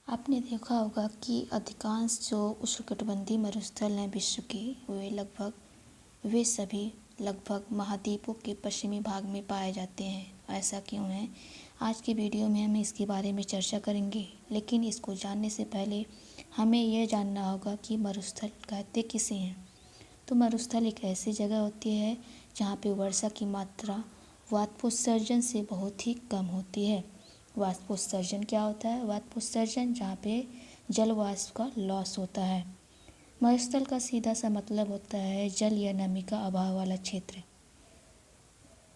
आपने देखा होगा कि अधिकांश जो उष्णकटिबंधीय मरुस्थल हैं विश्व के वे सभी लगभग महाद्वीपों के पश्चिमी भाग में पाए जाते हैं। ऐसा क्यों है? आज की वीडियो में हम इसके बारे में चर्चा करेंगे, लेकिन इसको जानने से पहले हमें यह जानना होगा कि मरुस्थल कहते किसे हैं। तो मरुस्थल एक ऐसी जगह होती है जहाँ पे वर्षा की मात्रा वाष्पोत्सर्जन से बहुत ही कम होती है। वाष्पोत्सर्जन क्या होता है? वाष्पोत्सर्जन जहाँ पे जल वाष्प का लॉस होता है। मरुस्थल का सीधा सा मतलब होता है जल या नमी का अभाव वाला क्षेत्र।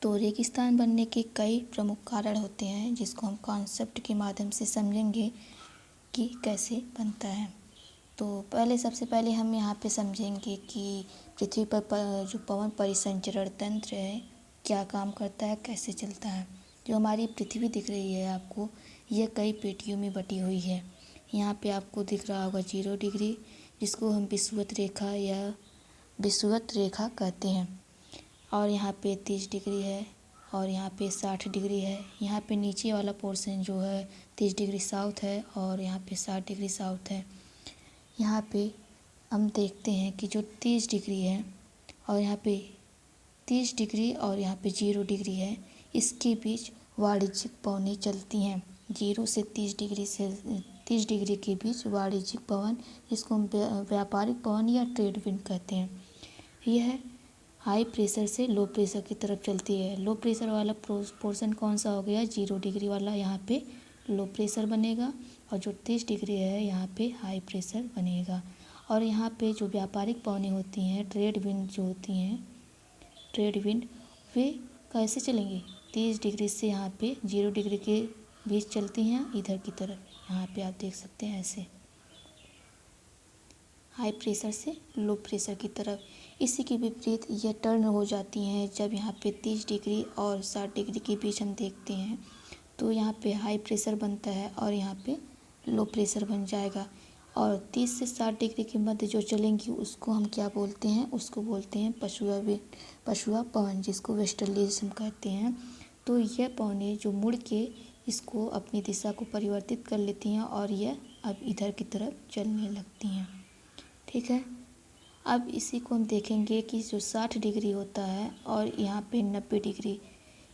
तो रेगिस्तान बनने के कई प्रमुख कारण होते हैं, जिसको हम कॉन्सेप्ट के माध्यम से समझेंगे कि कैसे बनता है। तो सबसे पहले हम यहाँ पे समझेंगे कि पृथ्वी पर जो पवन परिसंचरण तंत्र है क्या काम करता है, कैसे चलता है। जो हमारी पृथ्वी दिख रही है आपको, यह कई पेटियों में बटी हुई है। यहाँ पे आपको दिख रहा होगा 0 डिग्री, जिसको हम विषुवत रेखा कहते हैं। और यहाँ पे 30 डिग्री है, और यहाँ पे 60 डिग्री है। यहाँ पे नीचे वाला पोर्शन जो है 30 डिग्री साउथ है, और यहाँ पे 60 डिग्री साउथ है। यहाँ पे हम देखते हैं कि जो 30 डिग्री है और यहाँ पे 30 डिग्री और यहाँ पे 0 डिग्री है, इसके बीच वाणिज्यिक पवनें चलती हैं। 0 से 30 डिग्री के बीच वाणिज्यिक पवन, जिसको हम व्यापारिक पवन या ट्रेड विंड कहते हैं, यह हाई प्रेशर से लो प्रेशर की तरफ चलती है। लो प्रेशर वाला पोर्शन कौन सा हो गया? 0 डिग्री वाला। यहाँ पे लो प्रेशर बनेगा, और जो 30 डिग्री है यहाँ पे हाई प्रेशर बनेगा। और यहाँ पे जो व्यापारिक पवनें होती हैं, ट्रेड विंड जो होती हैं, ट्रेड विंड, वे कैसे चलेंगी? 30 डिग्री से यहाँ पे 0 डिग्री के बीच चलती हैं इधर की तरफ। यहाँ पे आप देख सकते हैं ऐसे हाई प्रेशर से लो प्रेशर की तरफ। इसी के विपरीत यह टर्न हो जाती हैं जब यहाँ पे 30 डिग्री और 60 डिग्री के बीच हम देखते हैं, तो यहाँ पे हाई प्रेशर बनता है और यहाँ पे लो प्रेशर बन जाएगा। और 30 से 60 डिग्री के मध्य जो चलेंगी उसको हम क्या बोलते हैं? उसको बोलते हैं पछुआ पवन, जिसको वेस्टर्लीज हम कहते हैं। तो यह पवनें जो मुड़ के इसको अपनी दिशा को परिवर्तित कर लेती हैं और यह अब इधर की तरफ चलने लगती हैं। ठीक है। अब इसी को हम देखेंगे कि जो 60 डिग्री होता है और यहाँ पे 90 डिग्री,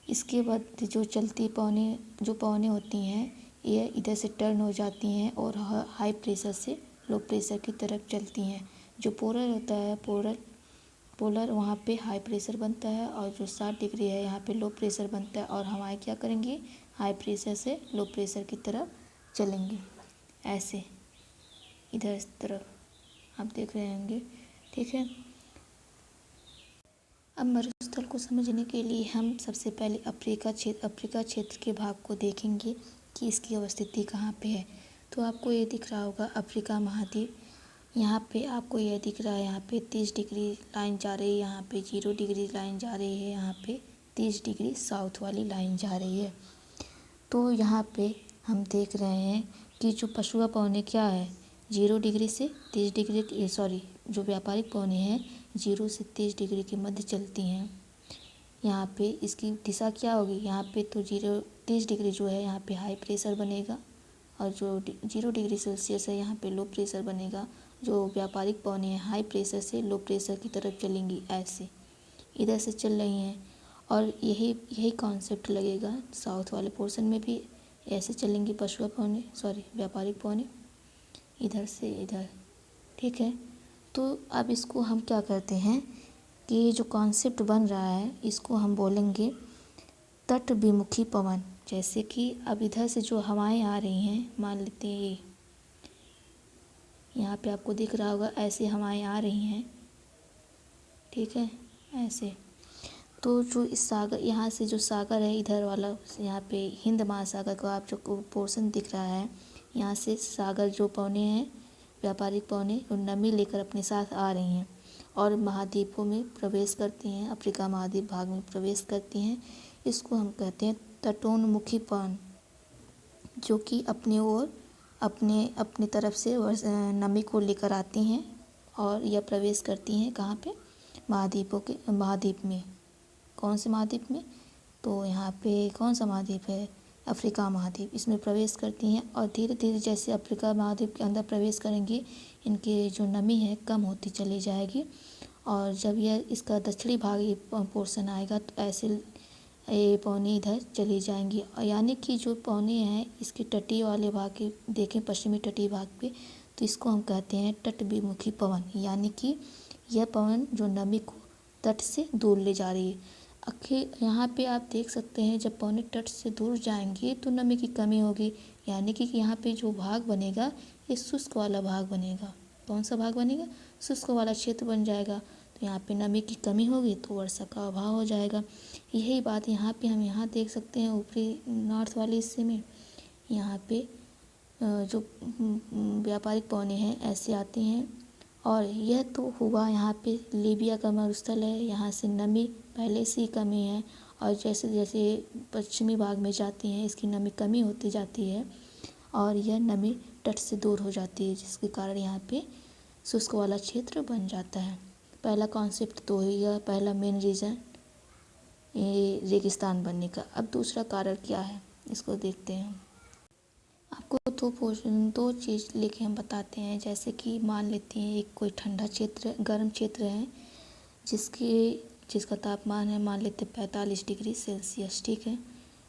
इसके बाद जो पवनें होती हैं, ये इधर से टर्न हो जाती हैं और हाई प्रेशर से लो प्रेशर की तरफ चलती हैं। जो पोलर होता है, पोलर वहाँ पे हाई प्रेशर बनता है, और जो 60 डिग्री है यहाँ पे लो प्रेशर बनता है, और हमारे क्या करेंगे? हाई प्रेशर से लो प्रेशर की तरफ चलेंगे ऐसे, इधर इस तरफ आप देख रहे होंगे। ठीक है। अब मरुस्थल को समझने के लिए हम सबसे पहले अफ्रीका क्षेत्र के भाग को देखेंगे कि इसकी अवस्थिति कहाँ पे है। तो आपको ये दिख रहा होगा अफ्रीका महाद्वीप। यहाँ पे आपको यह दिख रहा है, यहाँ पे 30 डिग्री लाइन जा रही है, यहाँ पे 0 डिग्री लाइन जा रही है, यहाँ पे 30 डिग्री साउथ वाली लाइन जा रही है। तो यहाँ पे हम देख रहे हैं कि जो पछुआ पवनें क्या है, 0 डिग्री से 30 डिग्री जो व्यापारिक पवनें हैं 0 से 30 डिग्री के मध्य चलती हैं। यहाँ पे इसकी दिशा क्या होगी? यहाँ पे तो 30 डिग्री जो है यहाँ पे हाई प्रेशर बनेगा, और जो 0 डिग्री सेल्सियस है यहाँ पे लो प्रेशर बनेगा। जो व्यापारिक पवनें हैं हाई प्रेशर से लो प्रेशर की तरफ चलेंगी, ऐसे इधर से चल रही हैं। और यही कॉन्सेप्ट लगेगा साउथ वाले पोर्शन में भी, ऐसे चलेंगी व्यापारिक पवनें इधर से इधर। ठीक है। तो अब इसको हम क्या करते हैं कि जो कॉन्सेप्ट बन रहा है इसको हम बोलेंगे तट विमुखी पवन। जैसे कि अब इधर से जो हवाएं आ रही हैं, मान लेते हैं ये यहाँ पे आपको दिख रहा होगा, ऐसे हवाएं आ रही हैं। ठीक है, ऐसे। तो जो इस सागर, यहाँ से जो सागर है इधर वाला, यहाँ पे हिंद महासागर का आप जो पोर्शन दिख रहा है, यहाँ से सागर जो पवनें हैं, व्यापारिक पवनें, जो नमी लेकर अपने साथ आ रही हैं और महाद्वीपों में प्रवेश करती हैं, अफ्रीका महाद्वीप भाग में प्रवेश करती हैं। इसको हम कहते हैं तटोन्मुखी पवन, जो कि अपनी ओर अपनी तरफ से नमी को लेकर आती हैं और यह प्रवेश करती हैं कहाँ पे? महाद्वीप में। कौन से महाद्वीप में? तो यहाँ पे कौन सा महाद्वीप है? अफ्रीका महाद्वीप इसमें प्रवेश करती हैं और धीरे धीरे जैसे अफ्रीका महाद्वीप के अंदर प्रवेश करेंगी इनकी जो नमी है कम होती चली जाएगी। और जब यह इसका दक्षिणी भाग ये पोर्शन आएगा तो ऐसे ये पौनी इधर चली जाएंगी, यानी कि जो पौनी हैं इसके तटीय वाले भाग के देखें पश्चिमी तटीय भाग पे तो इसको हम कहते हैं तटविमुखी पवन, यानी कि यह पवन जो नमी को तट से दूर ले जा रही है। आखिर यहाँ पे आप देख सकते हैं जब पौने तट से दूर जाएंगे तो नमी की कमी होगी, यानी कि यहाँ पे जो भाग बनेगा ये शुष्क वाला भाग बनेगा। कौन सा भाग बनेगा? शुष्क वाला क्षेत्र बन जाएगा। तो यहाँ पे नमी की कमी होगी तो वर्षा का अभाव हो जाएगा। यही बात यहाँ पे हम यहाँ देख सकते हैं ऊपरी नॉर्थ वाले हिस्से में यहाँ पे जो व्यापारिक पौने हैं ऐसे आते हैं। और यह तो हुआ यहाँ पे लीबिया का मरुस्थल है, यहाँ से नमी पहले से ही कमी है और जैसे जैसे पश्चिमी भाग में जाती हैं इसकी नमी कमी होती जाती है और यह नमी तट से दूर हो जाती है, जिसके कारण यहाँ पे शुष्क वाला क्षेत्र बन जाता है। पहला कॉन्सेप्ट तो यह पहला मेन रीज़न ये रेगिस्तान बनने का। अब दूसरा कारण क्या है इसको देखते हैं। आपको दो चीज़ लेके हम बताते हैं। जैसे कि मान लेते हैं एक कोई ठंडा क्षेत्र गर्म क्षेत्र है जिसका तापमान है मान लेते हैं 45 डिग्री सेल्सियस, ठीक है।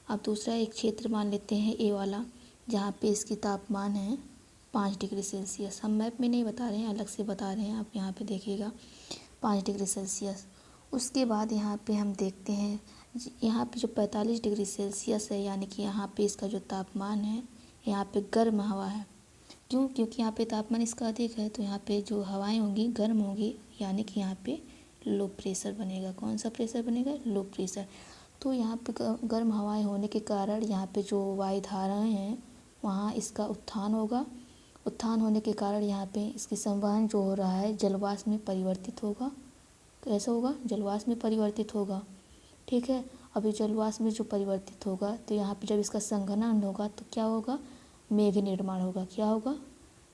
अब दूसरा एक क्षेत्र मान लेते हैं ए वाला जहाँ पे इसकी तापमान है 5 डिग्री सेल्सियस। हम मैप में नहीं बता रहे हैं, अलग से बता रहे हैं, आप यहाँ पे देखिएगा 5 डिग्री सेल्सियस। उसके बाद यहाँ पे हम देखते हैं यहाँ पे जो 45 डिग्री सेल्सियस है यानी कि यहाँ पे इसका जो तापमान है यहाँ पे गर्म हवा है। क्यों? क्योंकि यहाँ पे तापमान इसका अधिक है तो यहाँ पे जो हवाएं होंगी गर्म होंगी, यानी कि यहाँ पे लो प्रेशर बनेगा। कौन सा प्रेशर बनेगा? Low pressure. तो यहाँ पे गर्म हवाएं होने के कारण यहाँ पे जो वायु धाराएँ हैं वहाँ इसका उत्थान होगा। उत्थान होने के कारण यहाँ पे इसकी संवहन जो हो रहा है जलवाष्प में परिवर्तित होगा। कैसा होगा? जलवाष्प में परिवर्तित होगा, ठीक है। अभी जलवाष्प में जो परिवर्तित होगा तो यहाँ पे जब इसका संघनन होगा तो क्या होगा? मेघ निर्माण होगा। क्या होगा?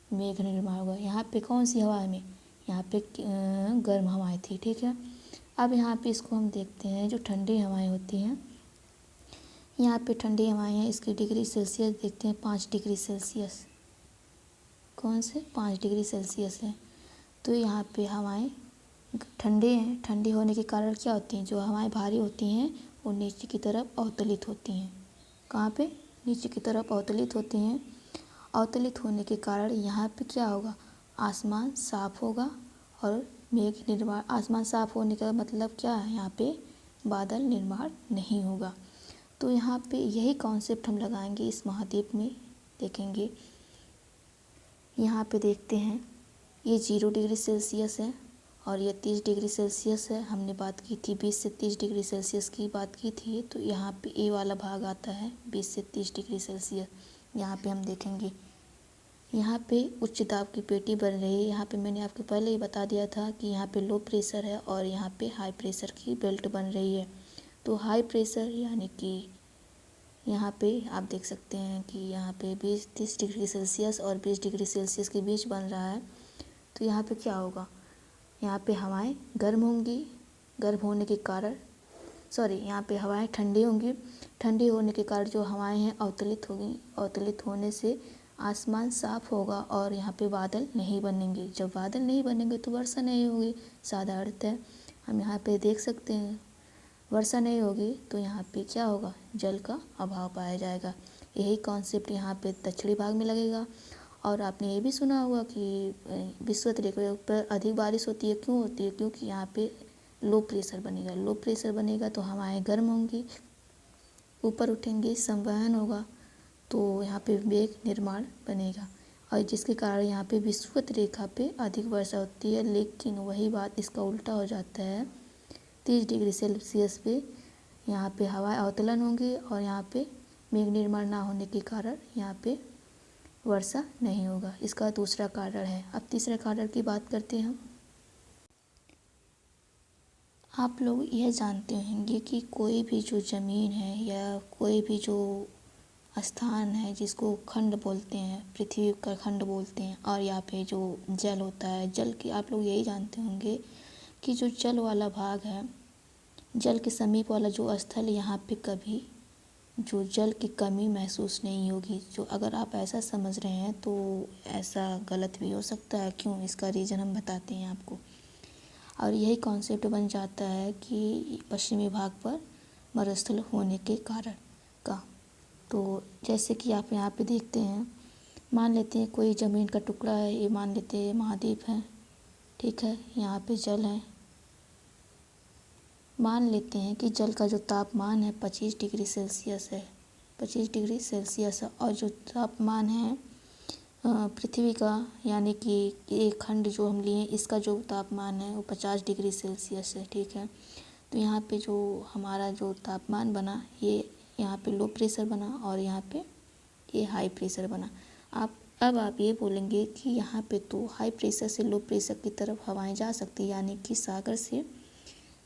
मेघ निर्माण होगा। यहाँ पे कौन सी हवा में? यहाँ पे गर्म हवाएं थी, ठीक है। अब यहाँ पे इसको हम देखते हैं जो ठंडी हवाएं होती हैं। यहाँ पे ठंडी हवाएं हैं, इसकी डिग्री सेल्सियस देखते हैं 5 डिग्री सेल्सियस। कौन से? 5 डिग्री सेल्सियस है। तो यहाँ पे हवाएं ठंडे हैं। ठंडी होने के कारण क्या होती हैं? जो हवाएं भारी होती हैं वो नीचे की तरफ अवतलित होती हैं। कहाँ पे? नीचे की तरफ अवतलित होती हैं। अवतलित होने के कारण यहाँ पे क्या होगा? आसमान साफ होगा और मेघ निर्माण। आसमान साफ होने का मतलब क्या है? यहाँ पे बादल निर्माण नहीं होगा। तो यहाँ पे यही कॉन्सेप्ट हम लगाएंगे इस महाद्वीप में। देखेंगे यहाँ पे देखते हैं ये 0 डिग्री सेल्सियस है और ये 30 डिग्री सेल्सियस है। हमने बात की थी 20 से 30 डिग्री सेल्सियस की बात की थी। तो यहाँ पे ए वाला भाग आता है 20 से 30 डिग्री सेल्सियस। यहाँ पे हम देखेंगे यहाँ पे उच्च दाब की पेटी बन रही है। यहाँ पे मैंने आपको पहले ही बता दिया था कि यहाँ पे लो प्रेशर है और यहाँ पे हाई प्रेशर की बेल्ट बन रही है। तो हाई प्रेशर यानी कि यहाँ पे आप देख सकते हैं कि यहाँ पे 20-30 डिग्री सेल्सियस और 20 डिग्री सेल्सियस के बीच बन रहा है। तो यहाँ पे क्या होगा? यहाँ पे हवाएं गर्म होंगी। गर्म होने के कारण यहाँ पे हवाएं ठंडी होंगी। ठंडी होने के कारण जो हवाएं हैं अवतलित होंगी। अवतलित होने से आसमान साफ होगा और यहाँ पे बादल नहीं बनेंगे। जब बादल नहीं बनेंगे तो वर्षा नहीं होगी। सादा अर्थ है। हम यहाँ पे देख सकते हैं वर्षा नहीं होगी तो यहाँ पे क्या होगा? जल का अभाव पाया जाएगा। यही कॉन्सेप्ट यहाँ पे दक्षिणी भाग में लगेगा। और आपने ये भी सुना होगा कि विषुवत रेखा पर अधिक बारिश होती है। क्यों होती है? क्योंकि यहाँ पे लो प्रेशर बनेगा। लो प्रेशर बनेगा तो हवाएं गर्म होंगी, ऊपर उठेंगी, संवहन होगा तो यहाँ पे मेघ निर्माण बनेगा और जिसके कारण यहाँ पे विषुवत रेखा पे अधिक वर्षा होती है। लेकिन वही बात इसका उल्टा हो जाता है। 30 डिग्री सेल्सियस पे यहाँ पे हवाएं अवतलन होंगी और यहाँ पे मेघ निर्माण ना होने के कारण यहाँ पे वर्षा नहीं होगा। इसका दूसरा कारण है। अब तीसरे कारण की बात करते हैं हम। आप लोग यह जानते होंगे कि कोई भी जो ज़मीन है या कोई भी जो स्थान है जिसको खंड बोलते हैं, पृथ्वी का खंड बोलते हैं, और यहाँ पे जो जल होता है, जल की आप लोग यही जानते होंगे कि जो जल वाला भाग है, जल के समीप वाला जो स्थल यहाँ पे कभी जो जल की कमी महसूस नहीं होगी। जो अगर आप ऐसा समझ रहे हैं तो ऐसा गलत भी हो सकता है। क्यों, इसका रीज़न हम बताते हैं आपको। और यही कॉन्सेप्ट बन जाता है कि पश्चिमी भाग पर मरुस्थल होने के कारण का। तो जैसे कि आप यहाँ पे देखते हैं, मान लेते हैं कोई ज़मीन का टुकड़ा है, ये मान लेते हैं महाद्वीप है, ठीक है। यहाँ पे जल है। मान लेते हैं कि जल का जो तापमान है 25 डिग्री सेल्सियस है, 25 डिग्री सेल्सियस है। और जो तापमान है पृथ्वी का, यानी कि एक खंड जो हम लिए इसका जो तापमान है वो 50 डिग्री सेल्सियस है, ठीक है। तो यहाँ पे जो हमारा जो तापमान बना, ये यहाँ पे लो प्रेशर बना और यहाँ पे ये हाई प्रेशर बना। अब आप ये बोलेंगे कि यहाँ पे तो हाई प्रेशर से लो प्रेशर की तरफ हवाएं जा सकती, यानी कि सागर से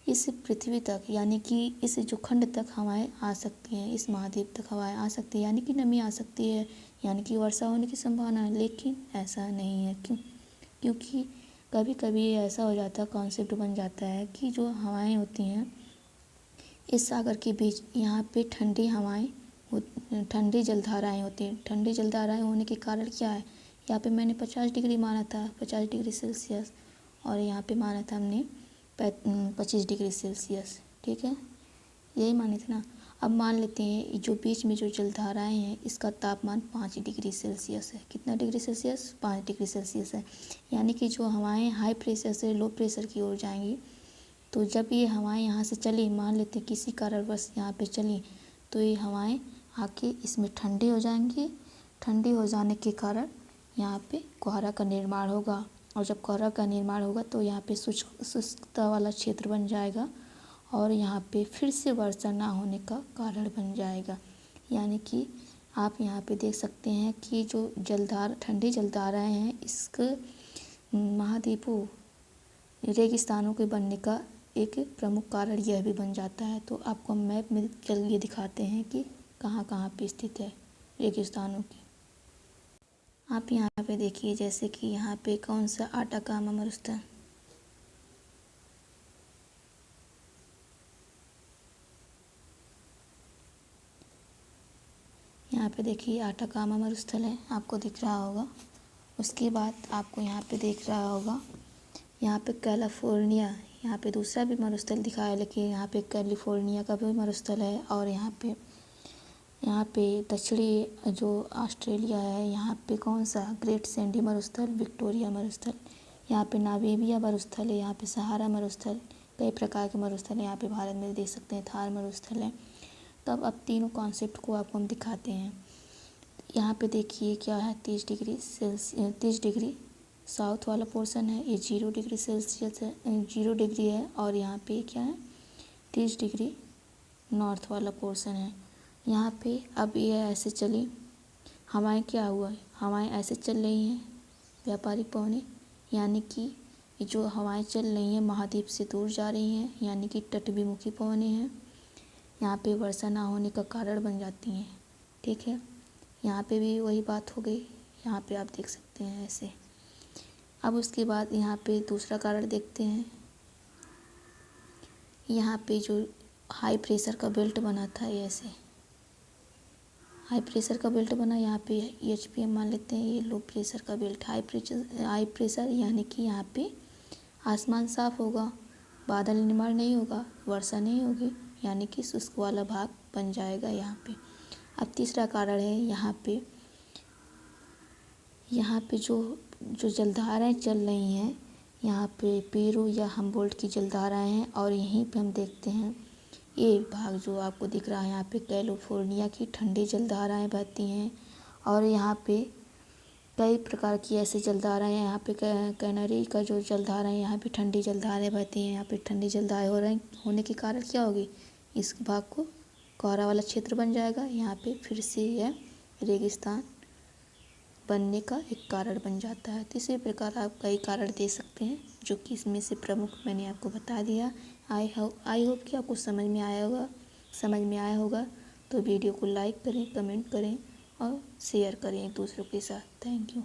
इस पृथ्वी तक, यानी कि इस जो खंड तक हवाएं आ सकती हैं, इस महाद्वीप तक हवाएं आ सकती हैं, यानी कि नमी आ सकती है, यानी कि वर्षा होने की संभावना है। लेकिन ऐसा नहीं है। क्यों? क्योंकि कभी कभी ऐसा हो जाता है, कॉन्सेप्ट बन जाता है कि जो हवाएं होती हैं इस सागर के बीच, यहाँ पे ठंडी हवाएं, ठंडी जलधाराएं होती हैं। ठंडी जलधाराएं होने के कारण क्या है, यहाँ पे मैंने 50 डिग्री माना था, 50 डिग्री सेल्सियस, और यहाँ पे माना था हमने 25 डिग्री सेल्सियस, ठीक है, यही माने थे ना। अब मान लेते हैं जो बीच में जो जलधाराएं हैं इसका तापमान 5 डिग्री सेल्सियस है। कितना डिग्री सेल्सियस? 5 डिग्री सेल्सियस है। यानी कि जो हवाएं हाई प्रेशर से लो प्रेशर की ओर जाएंगी, तो जब ये हवाएं यहाँ से चली, मान लेते हैं किसी कारणवश यहाँ पे चली, तो ये हवाएं आके इसमें ठंडी हो जाएंगी। ठंडी हो जाने के कारण यहाँ पे कोहरा का निर्माण होगा, और जब कोहरा का निर्माण होगा तो यहाँ पे शुष्कता वाला क्षेत्र बन जाएगा, और यहाँ पे फिर से वर्षा ना होने का कारण बन जाएगा। यानी कि आप यहाँ पे देख सकते हैं कि जो ठंडी जलधाराएं हैं, इसके महाद्वीपों, रेगिस्तानों के बनने का एक प्रमुख कारण यह भी बन जाता है। तो आपको हम मैप में चलिए दिखाते हैं कि कहाँ कहाँ पे स्थित है रेगिस्तानों की। आप यहाँ पे देखिए, जैसे कि यहाँ पे कौन सा आटाकामा मरुस्थल, यहाँ पे देखिए आटाकामा मरुस्थल है, आपको दिख रहा होगा। उसके बाद आपको यहाँ पे दिख रहा होगा, यहाँ पे कैलिफोर्निया, यहाँ पे दूसरा भी मरुस्थल दिखाया है, लेकिन यहाँ पे कैलिफोर्निया का भी मरुस्थल है। और यहाँ पे दक्षिणी जो ऑस्ट्रेलिया है, यहाँ पे कौन सा ग्रेट सैंडी मरुस्थल, विक्टोरिया मरुस्थल, यहाँ पे नामीबिया मरुस्थल है, यहाँ पे सहारा मरुस्थल, कई प्रकार के मरुस्थल हैं। यहाँ पे भारत में देख सकते हैं थार मरुस्थल है। तब अब तीनों कॉन्सेप्ट को आपको हम दिखाते हैं। यहाँ पे देखिए क्या है, 30 डिग्री साउथ वाला पोर्शन है, ये 0 डिग्री सेल्सियस है, 0 डिग्री है। और यहाँ पे क्या है, 30 डिग्री नॉर्थ वाला पोर्शन है। यहाँ पे अब ये ऐसे चली हवाएं, क्या हुआ है, हवाएं ऐसे चल रही हैं व्यापारिक पवनें, यानी कि जो हवाएं चल रही हैं महाद्वीप से दूर जा रही हैं, यानी कि तटविमुखी पवनें हैं। यहाँ पे वर्षा ना होने का कारण बन जाती हैं, ठीक है। यहाँ पे भी वही बात हो गई, यहाँ पे आप देख सकते हैं ऐसे। अब उसके बाद यहाँ पे दूसरा कारण देखते हैं। यहाँ पे जो हाई प्रेशर का बेल्ट बना था, ये ऐसे हाई प्रेशर का बेल्ट बना, यहाँ पे HPM मान लेते हैं, ये लो प्रेशर का बेल्ट। हाई प्रेशर यानी कि यहाँ पे आसमान साफ होगा, बादल निर्माण नहीं होगा, वर्षा नहीं होगी, यानी कि शुष्क वाला भाग बन जाएगा यहाँ पे। अब तीसरा कारण है, यहाँ पे जो जलधाराएं चल रही हैं, यहाँ पे पेरू या हम्बोल्ट की जलधाराएं हैं। और यहीं पे हम देखते हैं ये भाग जो आपको दिख रहा है, यहाँ पे कैलिफोर्निया की ठंडी जलधाराएं बहती हैं। और यहाँ पे कई प्रकार की ऐसी जलधाराएं हैं। यहाँ पे कैनरी का जो जलधारा है, यहाँ पे ठंडी जलधाराएं बहती हैं। यहाँ पे ठंडी जलधाराएं होने के कारण क्या होगी, इस भाग को कोहरा वाला क्षेत्र बन जाएगा। यहाँ पे फिर से यह रेगिस्तान बनने का एक कारण बन जाता है। तो इसी प्रकार आप कई कारण दे सकते हैं, जो कि इसमें से प्रमुख मैंने आपको बता दिया। आई होप कि आपको समझ में आया होगा। तो वीडियो को लाइक करें, कमेंट करें और शेयर करें एक दूसरों के साथ। Thank you.